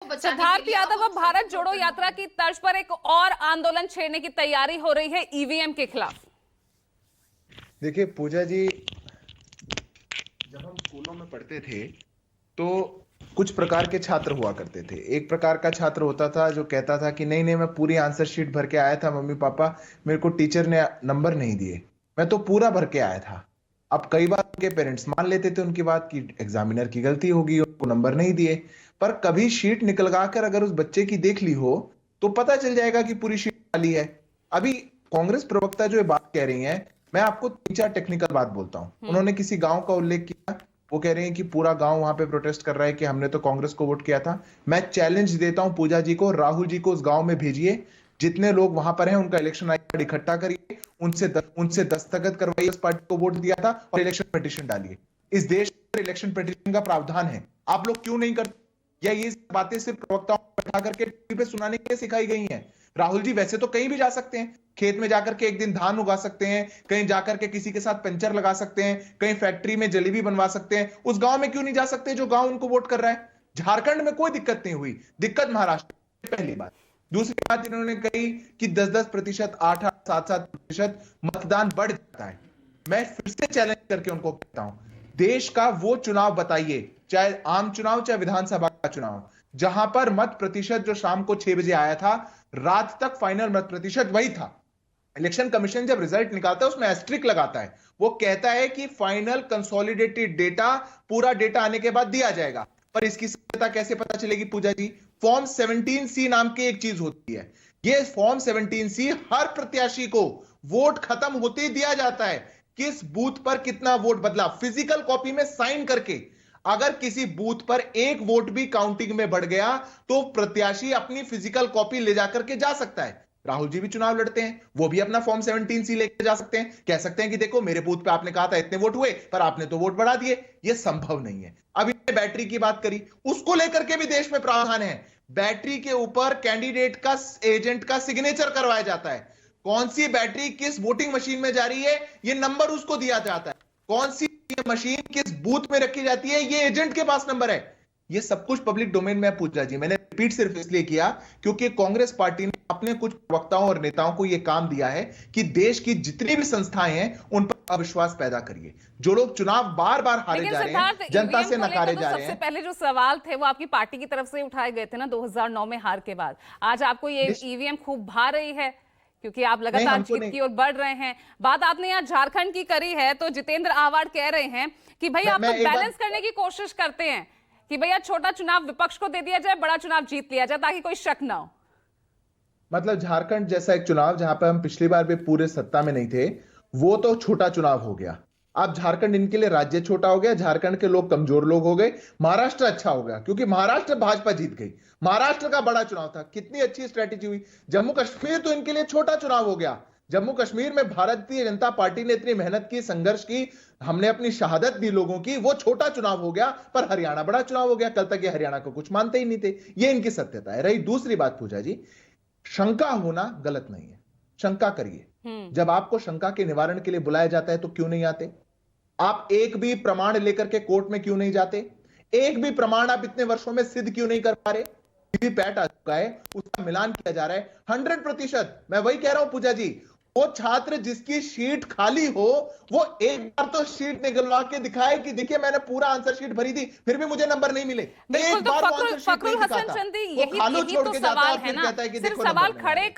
सिद्धार्थ यादव अब भारत जोड़ो यात्रा की तर्ज पर एक और आंदोलन छेड़ने की तैयारी हो रही है ईवीएम के खिलाफ। देखिए पूजा जी, जब हम स्कूलों में पढ़ते थे तो कुछ प्रकार के छात्र हुआ करते थे। एक प्रकार का छात्र होता था जो कहता था कि नहीं नहीं, मैं पूरी आंसर शीट भर के आया था, मम्मी पापा मेरे को टीचर ने नंबर नहीं दिए, मैं तो पूरा भर के आया था। अब कई बार उनके पेरेंट्स मान लेते थे उनकी बात कि एग्जामिनर की गलती होगी, उनको नंबर नहीं दिए। पर कभी शीट निकलवा कर अगर उस बच्चे की देख ली हो तो पता चल जाएगा कि पूरी शीट खाली है। अभी कांग्रेस प्रवक्ता जो ये बात कह रही हैं, मैं आपको 3-4 टेक्निकल बात बोलता हूं। उन्होंने किसी गांव का उल्लेख किया, वो कह रहे हैं कि पूरा गांव वहां पे प्रोटेस्ट कर रहा है कि हमने तो कांग्रेस को वोट किया था। मैं चैलेंज देता हूं पूजा जी को, राहुल जी को उस गांव में भेजिए, जितने लोग वहां पर हैं उनका इलेक्शन आई कार्ड इकट्ठा करिए, उनसे दस्तखत करवाइए, उस पार्टी को वोट दिया था, और इलेक्शन पिटीशन डालिए। इस देश में इलेक्शन पिटीशन का प्रावधान है, आप लोग क्यों नहीं करते? या ये बातें सिर्फ प्रवक्ताओं को बैठा करके टीवी पे सुनाने के लिए सिखाई गई हैं? राहुल जी वैसे तो कहीं भी जा सकते हैं, खेत में जाकर के एक दिन धान उगा सकते हैं, कहीं जाकर के किसी के साथ पंचर लगा सकते हैं, कहीं फैक्ट्री में जलेबी बनवा सकते हैं। उस गांव में क्यों नहीं जा सकते जो गांव उनको वोट कर रहा है? झारखंड में कोई दिक्कत नहीं हुई, दिक्कत महाराष्ट्र में। पहली बात। दूसरी बात इन्होंने कही कि 10-10%, 8-8, 7-7% मतदान बढ़ जाता है। मैं फिर से चैलेंज करके उनको कहता हूं, देश का वो चुनाव बताइए, चाहे आम चुनाव चाहे विधानसभा का चुनाव, जहां पर मत प्रतिशत जो शाम को 6 बजे आया था, रात तक फाइनल मत प्रतिशत वही था। इलेक्शन कमीशन जब रिजल्ट निकालता है उसमें एस्ट्रिक लगाता है, वो कहता है कि फाइनल कंसोलिडेटेड डेटा, पूरा डेटा आने के बाद दिया जाएगा। पर इसकी सत्यता कैसे पता चलेगी पूजा जी? फॉर्म 17C नाम की एक चीज होती है। ये फॉर्म 17C हर प्रत्याशी को वोट खत्म होते ही दिया जाता है, किस बूथ पर कितना वोट बदला, फिजिकल कॉपी में साइन करके। अगर किसी बूथ पर एक वोट भी काउंटिंग में बढ़ गया तो प्रत्याशी अपनी फिजिकल कॉपी ले जाकर के जा सकता है। राहुल जी भी चुनाव लड़ते हैं, वो भी अपना फॉर्म 17C लेकर जा सकते हैं, कह सकते हैं कि देखो मेरे बूथ पे आपने कहा था इतने वोट हुए, पर आपने तो वोट बढ़ा दिए। ये संभव नहीं है। अभी बैटरी की बात करी, उसको लेकर के भी देश में प्रावधान है। बैटरी के ऊपर कैंडिडेट का, एजेंट का सिग्नेचर करवाया जाता है। कौन सी बैटरी किस वोटिंग मशीन में जा रही है, ये नंबर उसको दिया जाता है। कौन सी मशीन किस बूथ में रखी जाती है, ये एजेंट के पास नंबर है। ये सब कुछ पब्लिक डोमेन में है पूजा जी। मैंने रिपीट सिर्फ इसलिए किया क्योंकि कांग्रेस पार्टी ने अपने कुछ प्रवक्ताओं और नेताओं को यह काम दिया है कि देश की जितनी भी संस्थाएं हैं उन पर अविश्वास पैदा करिए। जो लोग चुनाव बार बार हारे जा रहे हैं, जनता से नकारे जा रहे हैं। सबसे पहले जो सवाल थे वो आपकी पार्टी की तरफ से उठाए गए थे ना 2009 में हार के बाद। आज आपको ये ईवीएम खूब भा रही है क्योंकि आप लगातार जीत की ओर बढ़ रहे हैं। बात आपने यहाँ झारखंड की करी है तो जितेंद्र आवाड़ कह रहे हैं कि भाई आप तो बैलेंस करने की कोशिश करते हैं कि भैया छोटा चुनाव विपक्ष को दे दिया जाए, बड़ा चुनाव जीत लिया जाए ताकि कोई शक ना हो। मतलब झारखंड जैसा एक चुनाव जहां पर हम पिछली बार भी पूरे सत्ता में नहीं थे, वो तो छोटा चुनाव हो गया। अब झारखंड इनके लिए राज्य छोटा हो गया, झारखंड के लोग कमजोर लोग हो गए। महाराष्ट्र अच्छा हो गया क्योंकि महाराष्ट्र भाजपा जीत गई, महाराष्ट्र का बड़ा चुनाव था, कितनी अच्छी स्ट्रेटेजी हुई। जम्मू कश्मीर तो इनके लिए छोटा चुनाव हो गया। जम्मू कश्मीर में भारतीय जनता पार्टी ने इतनी मेहनत की, संघर्ष की, हमने अपनी शहादत दी लोगों की, वो छोटा चुनाव हो गया। पर हरियाणा बड़ा चुनाव हो गया। कल तक ये हरियाणा को कुछ मानते ही नहीं थे। ये इनकी सत्यता है। रही दूसरी बात पूजा जी, शंका होना गलत नहीं है, शंका करिए। जब आपको शंका के निवारण के लिए बुलाया जाता है तो क्यों नहीं आते? आप एक भी प्रमाण लेकर के कोर्ट में क्यों नहीं जाते? एक भी प्रमाण आप इतने वर्षों में सिद्ध क्यों नहीं कर पा रहे? वीवीपैट आ चुका है, उसका मिलान किया जा रहा है 100%। मैं वही कह रहा हूं पूजा जी, वो छात्र जिसकी शीट खाली हो वो एक बार तो शीट निकलवा के दिखाए कि देखिए मैंने पूरा आंसर शीट भरी थी फिर भी मुझे नंबर नहीं मिले। बिल्कुल, तो फखरुल हसन चंदी यही तो सवाल है ना, सिर्फ सवाल खड़े कर